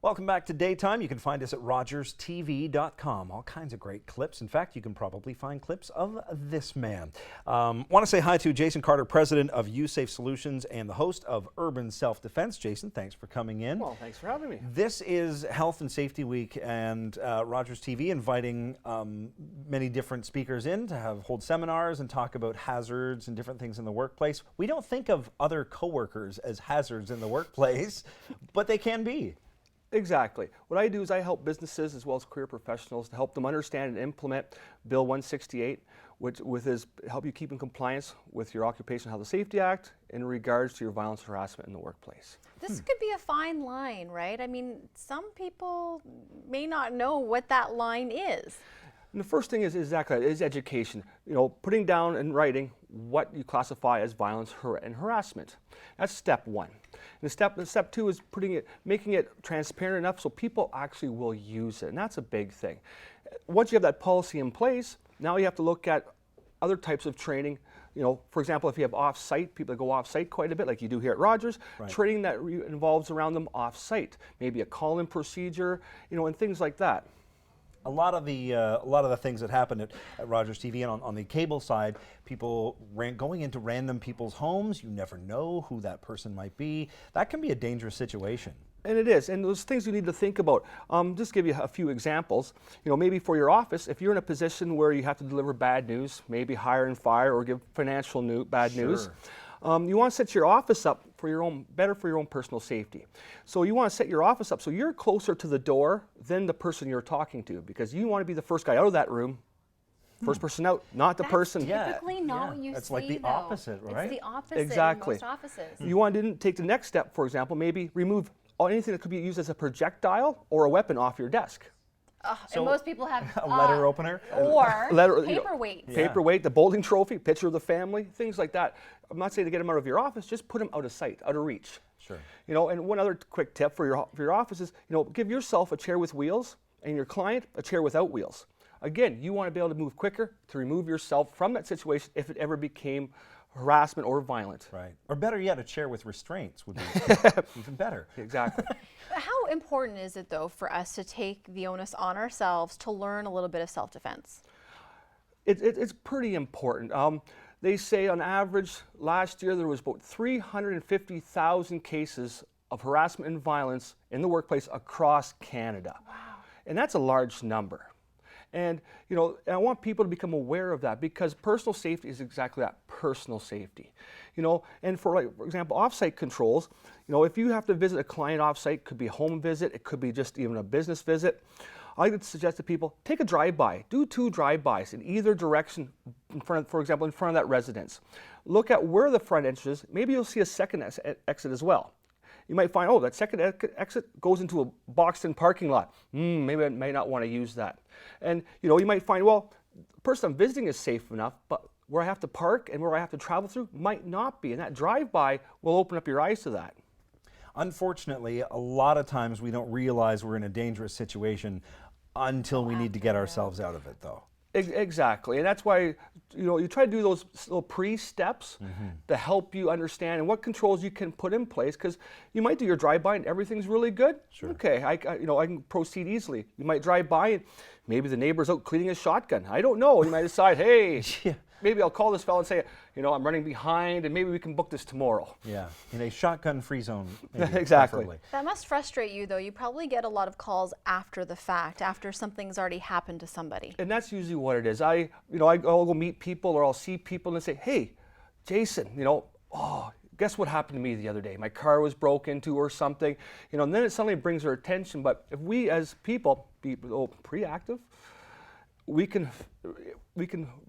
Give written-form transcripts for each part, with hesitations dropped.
Welcome back to Daytime. You can find us at RogersTV.com. All kinds of great clips. In fact, you can probably find clips of this man. Want to say hi to Jason Carter, president of Usafe Solutions and the host of Urban Self-Defense. Jason, thanks for coming in. Well, thanks for having me. This is Health and Safety Week, and Rogers TV inviting many different speakers in to hold seminars and talk about hazards and different things in the workplace. We don't think of other coworkers as hazards in the workplace, but they can be. Exactly. What I do is I help businesses as well as career professionals to help them understand and implement Bill 168, which is help you keep in compliance with your Occupational Health and Safety Act in regards to your violence and harassment in the workplace. This could be a fine line, right? I mean, some people may not know what that line is. And the first thing is education. You know, putting down in writing what you classify as violence and harassment. That's step one. And step two is making it transparent enough so people actually will use it, and that's a big thing. Once you have that policy in place, now you have to look at other types of training. You know, for example, if you have off-site, people that go off-site quite a bit, like you do here at Rogers, right. Training that involves around them off-site, maybe a call-in procedure, you know, and things like that. A lot of the things that happen at Rogers TV and on the cable side, people going into random people's homes. You never know who that person might be. That can be a dangerous situation. And it is, and those things you need to think about. Just give you a few examples. You know, maybe for your office, if you're in a position where you have to deliver bad news, maybe hire and fire or give financial bad news. You want to set your office up for your own personal safety. So you want to set your office up so you're closer to the door than the person you're talking to, because you want to be the first guy out of that room, first person out, not the person. Typically not what you see. That's like the opposite, right? It's the opposite exactly. in most offices. You want to take the next step, for example, maybe remove anything that could be used as a projectile or a weapon off your desk. So and most people have a letter opener or paperweight. Paperweight, the bowling trophy, picture of the family, things like that. I'm not saying to get them out of your office, just put them out of sight, out of reach. Sure. You know, and one other quick tip for your office is, you know, give yourself a chair with wheels and your client a chair without wheels. Again, you want to be able to move quicker to remove yourself from that situation if it ever became harassment or violent. Right. Or better yet, a chair with restraints would be even better. Exactly. How important is it, though, for us to take the onus on ourselves to learn a little bit of self-defense? It's pretty important. They say on average, last year there was about 350,000 cases of harassment and violence in the workplace across Canada. Wow. And that's a large number. And, you know, I want people to become aware of that, because personal safety is exactly that, personal safety. You know, and for example, off-site controls, you know, if you have to visit a client off-site, it could be a home visit, it could be just even a business visit. I would suggest to people, take a drive-by, do 2 drive-bys in either direction, for example, in front of that residence. Look at where the front entrance is. Maybe you'll see a second exit as well. You might find, oh, that second exit goes into a boxed-in parking lot. Maybe I may not want to use that. And, you know, you might find, well, the person I'm visiting is safe enough, but where I have to park and where I have to travel through might not be. And that drive-by will open up your eyes to that. Unfortunately, a lot of times we don't realize we're in a dangerous situation until we need to get ourselves out of it, though. Exactly, and that's why, you know, you try to do those little pre-steps to help you understand and what controls you can put in place, because you might do your drive-by and everything's really good. Sure. Okay, I can proceed easily. You might drive by and maybe the neighbor's out cleaning his shotgun. I don't know. You might decide, hey, maybe I'll call this fellow and say, you know, I'm running behind and maybe we can book this tomorrow. Yeah, in a shotgun-free zone. Maybe, exactly. preferably. That must frustrate you, though. You probably get a lot of calls after the fact, after something's already happened to somebody. And that's usually what it is. I'll go meet people or I'll see people and say, hey, Jason, you know, guess what happened to me the other day? My car was broke into or something, you know, and then it suddenly brings their attention. But if we as people be proactive, we can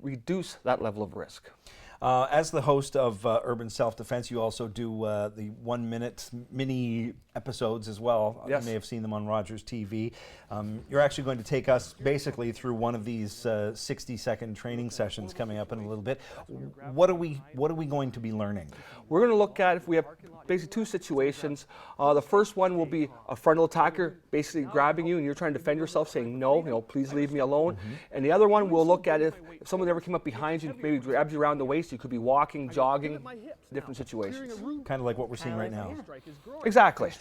reduce that level of risk. As the host of Urban Self-Defense, you also do the 1-minute mini episodes as well. Yes. You may have seen them on Rogers TV. You're actually going to take us basically through one of these 60-second training sessions coming up in a little bit. What are we going to be learning? We're going to look at, if we have basically 2 situations. The first one will be a frontal attacker basically grabbing you and you're trying to defend yourself, saying no, you know, please leave me alone. And the other one we'll look at if someone ever came up behind you and maybe grabbed you around the waist space. You could be walking, jogging, different situations. Kind of like what we're seeing right now. Exactly.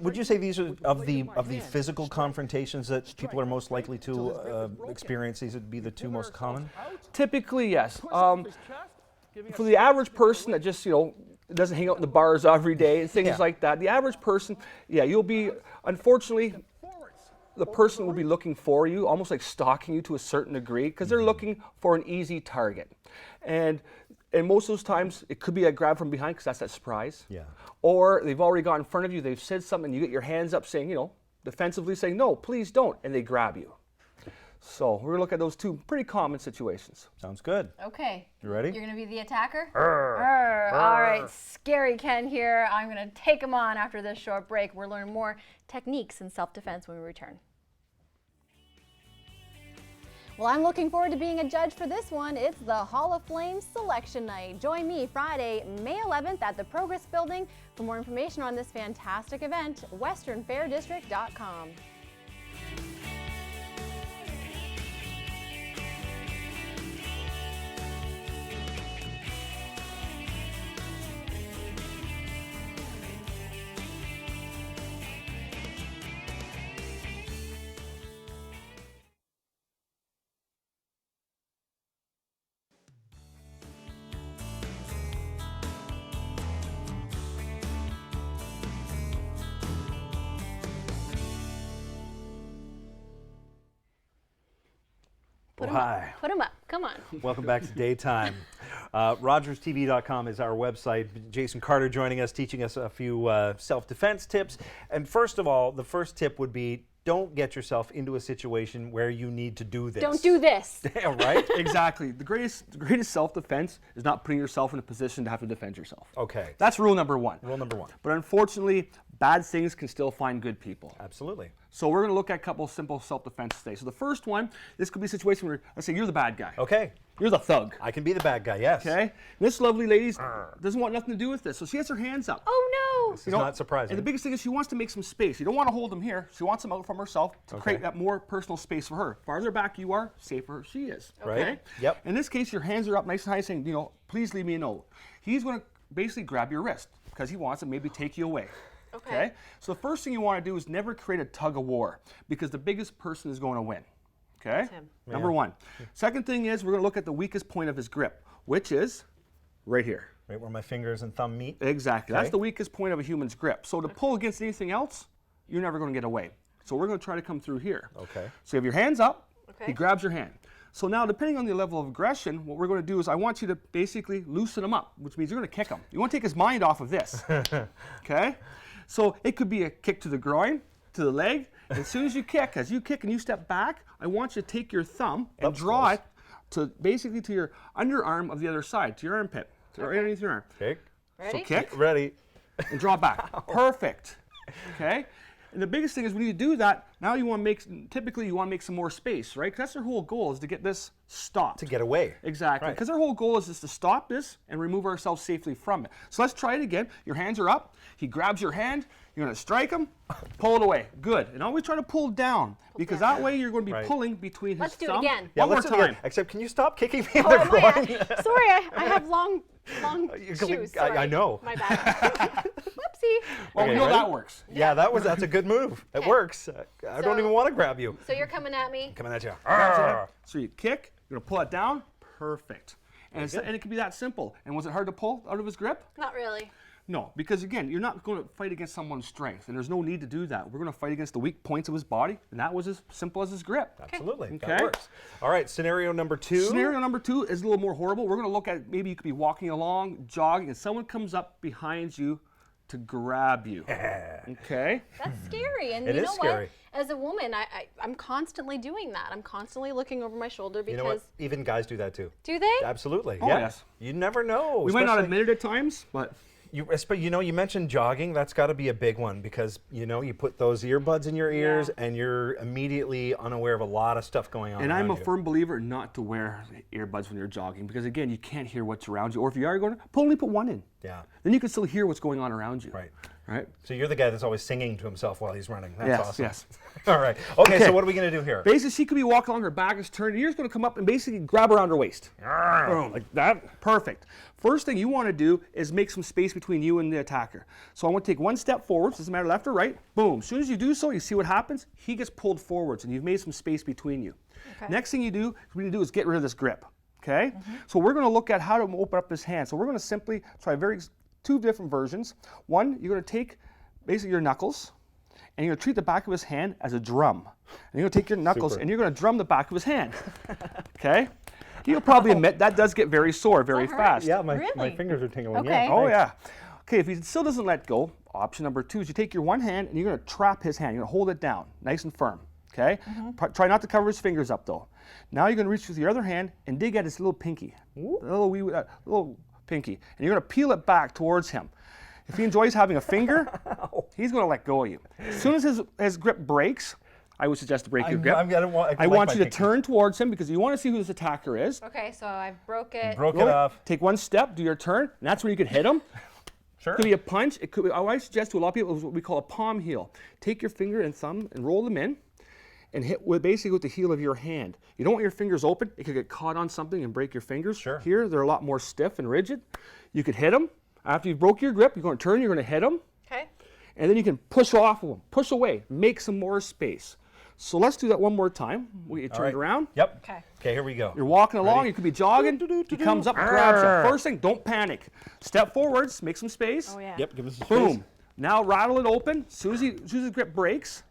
Would you say these are of the physical confrontations that people are most likely to experience? These would be the two most common. Typically, yes. For the average person that just doesn't hang out in the bars every day and things like that, the average person, you'll be, unfortunately, the person will be looking for you, almost like stalking you to a certain degree, because they're looking for an easy target. And most of those times, it could be a grab from behind, because that's that surprise. Yeah. Or they've already got in front of you, they've said something, and you get your hands up saying, defensively saying, no, please don't, and they grab you. So we're going to look at those two pretty common situations. Sounds good. Okay. You ready? You're going to be the attacker? All right, Scary Ken here. I'm going to take him on after this short break. We'll learn more techniques in self-defense when we return. Well, I'm looking forward to being a judge for this one. It's the Hall of Fame Selection Night. Join me Friday, May 11th at the Progress Building. For more information on this fantastic event, westernfairdistrict.com. Hi. Put him up. Come on. Welcome back to Daytime. RogersTV.com is our website. Jason Carter joining us, teaching us a few self-defense tips. And first of all, the first tip would be, don't get yourself into a situation where you need to do this. Don't do this. Right? Exactly. The greatest self-defense is not putting yourself in a position to have to defend yourself. Okay. That's rule number one. Rule number one. But unfortunately, bad things can still find good people. Absolutely. So we're going to look at a couple simple self-defense today. So the first one, this could be a situation where, let's say you're the bad guy. Okay. You're the thug. I can be the bad guy, yes. Okay. And this lovely lady doesn't want nothing to do with this. So she has her hands up. Oh, no. This is not surprising. And the biggest thing is she wants to make some space. You don't want to hold them here. She wants them out from herself to create that more personal space for her. Farther back you are, safer she is. Right. Okay? Yep. In this case, your hands are up nice and high saying, please leave me a note. He's going to basically grab your wrist because he wants to maybe take you away. Okay. So the first thing you want to do is never create a tug of war because the biggest person is going to win. Okay? Number one. Second thing is we're going to look at the weakest point of his grip, which is right here. Right where my fingers and thumb meet? Exactly. That's the weakest point of a human's grip. So to pull against anything else, you're never going to get away. So we're going to try to come through here. Okay. So you have your hands up. He grabs your hand. So now, depending on the level of aggression, what we're going to do is I want you to basically loosen him up, which means you're going to kick him. You want to take his mind off of this. Okay? So it could be a kick to the groin, to the leg. As soon as you kick, and you step back, I want you to take your thumb and draw it to basically to your underarm of the other side, to your armpit, or underneath your arm. Kick. Ready? So kick. Ready. And draw back. Perfect. Okay? And the biggest thing is when you do that, now you want to make, typically you want to make some more space, right? Because that's their whole goal is to get this stopped. To get away. Exactly. Because their whole goal is just to stop this and remove ourselves safely from it. So let's try it again. Your hands are up. He grabs your hand. You're going to strike him. Pull it away. Good. And always try to pull down because that way you're going to be pulling between his thumb. Let's do it again. Yeah, One more time. Except, can you stop kicking me in the groin? Sorry, I have long shoes. Sorry. I know. My bad. Whoopsie. Well, we know that works. Yeah, that's a good move. It works. I don't even want to grab you. So you're coming at me. Coming at you. So you kick. You're going to pull it down. Perfect. And it can be that simple. And was it hard to pull out of his grip? Not really. No, because again, you're not going to fight against someone's strength, and there's no need to do that. We're going to fight against the weak points of his body, and that was as simple as his grip. Absolutely. Okay. That works. All right, scenario number two. Scenario number two is a little more horrible. We're going to look at maybe you could be walking along, jogging, and someone comes up behind you to grab you. Okay? That's scary. And It you is know scary. what? As a woman, I'm constantly doing that. I'm constantly looking over my shoulder because. You know what? Even guys do that too. Do they? Absolutely. Oh, yes. You never know. We might not especially- admit it at times, but you mentioned jogging. That's got to be a big one because you put those earbuds in your ears and you're immediately unaware of a lot of stuff going on. and I'm a around you. firm believer not to wear earbuds when you're jogging because again, you can't hear what's around you. Or if you are going to, only put one in. Yeah. Then you can still hear what's going on around you. Right. All right. So you're the guy that's always singing to himself while he's running. That's Yes, awesome. yes. All right. Okay, so what are we going to do here? Basically, she could be walking along, her back is turned, and you're just going to come up and basically grab her around her waist. Boom, like that. Perfect. First thing you want to do is make some space between you and the attacker. So I want to take one step forward, doesn't matter left or right. Boom. As soon as you do so, you see what happens? He gets pulled forwards, and you've made some space between you. Okay. Next thing you do, is get rid of this grip. Okay? So we're going to look at how to open up his hand. So we're going to simply try two different versions. One, you're going to take basically your knuckles, and you're going to treat the back of his hand as a drum. And you're going to take your knuckles, and you're going to drum the back of his hand. Okay? You'll probably admit that does get very sore very fast. Yeah, my Really? fingers are tingling. Okay. Yeah, Oh, thanks. yeah. Okay, if he still doesn't let go, option number 2 is you take your one hand and you're going to trap his hand. You're going to hold it down, nice and firm. Okay? Try not to cover his fingers up, though. Now you're going to reach with your other hand and dig at his little pinky. Little pinky. And you're going to peel it back towards him. If he enjoys having a finger, he's going to let go of you. As soon as his grip breaks, I would suggest to break your grip. I want you to turn towards him because you want to see who this attacker is. Okay, so I broke it. Broke it off. Take one step, do your turn, and that's when you could hit him. Sure. It could be a punch. It could be, I suggest to a lot of people what we call a palm heel. Take your finger and thumb and roll them in and hit basically with the heel of your hand. You don't want your fingers open. It could get caught on something and break your fingers. Sure. Here, they're a lot more stiff and rigid. You could hit them. After you broke your grip, you're going to turn, you're going to hit them. Okay. And then you can push off of them, push away, make some more space. So let's do that one more time. We get you turned around. Yep. Okay. Okay, here we go. You're walking along, you could be jogging. He comes up and grabs you. First thing, don't panic. Step forwards, make some space. Oh, yeah. Yep, give us a space. Boom. Now rattle it open. As soon as his grip breaks,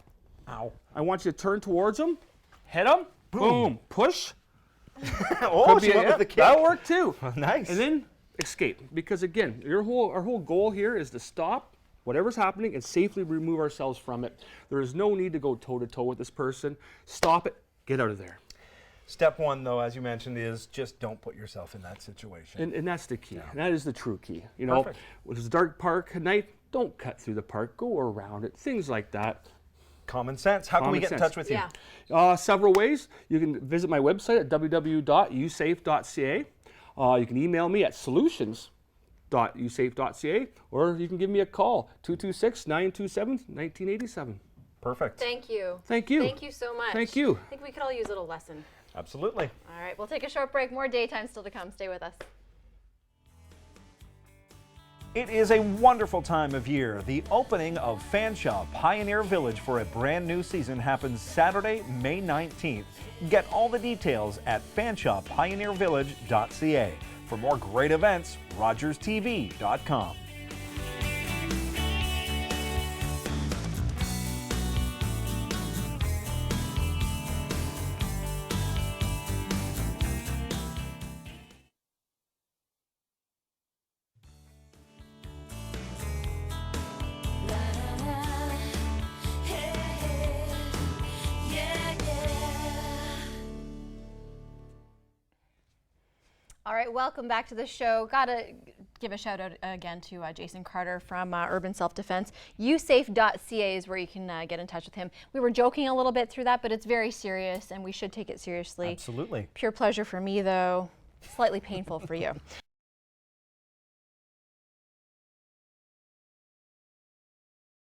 Ow. I want you to turn towards him, hit him, boom, push. Oh, Could she be went with the kick. That'll work too. Nice. And then escape. Because again, our whole goal here is to stop whatever's happening and safely remove ourselves from it. There is no need to go toe-to-toe with this person. Stop it, get out of there. Step 1, though, as you mentioned, is just don't put yourself in that situation. And that's the key. And that is the true key. You know, Perfect. when it's a dark park at night, don't cut through the park, go around it, things like that. Common sense. How can we get in touch with you? Yeah. Several ways. You can visit my website at www.usafe.ca. You can email me at solutions.usafe.ca, or you can give me a call, 226-927-1987. Perfect. Thank you. Thank you. Thank you so much. Thank you. I think we could all use a little lesson. Absolutely. All right, we'll take a short break. More daytime still to come. Stay with us. It is a wonderful time of year. The opening of Fanshawe Pioneer Village for a brand new season happens Saturday, May 19th. Get all the details at fanshawepioneervillage.ca. For more great events, RogersTV.com. All right, welcome back to the show. Gotta give a shout out again to Jason Carter from Urban Self-Defense. Usafe.ca is where you can get in touch with him. We were joking a little bit through that, but it's very serious and we should take it seriously. Absolutely. Pure pleasure for me though, slightly painful for you.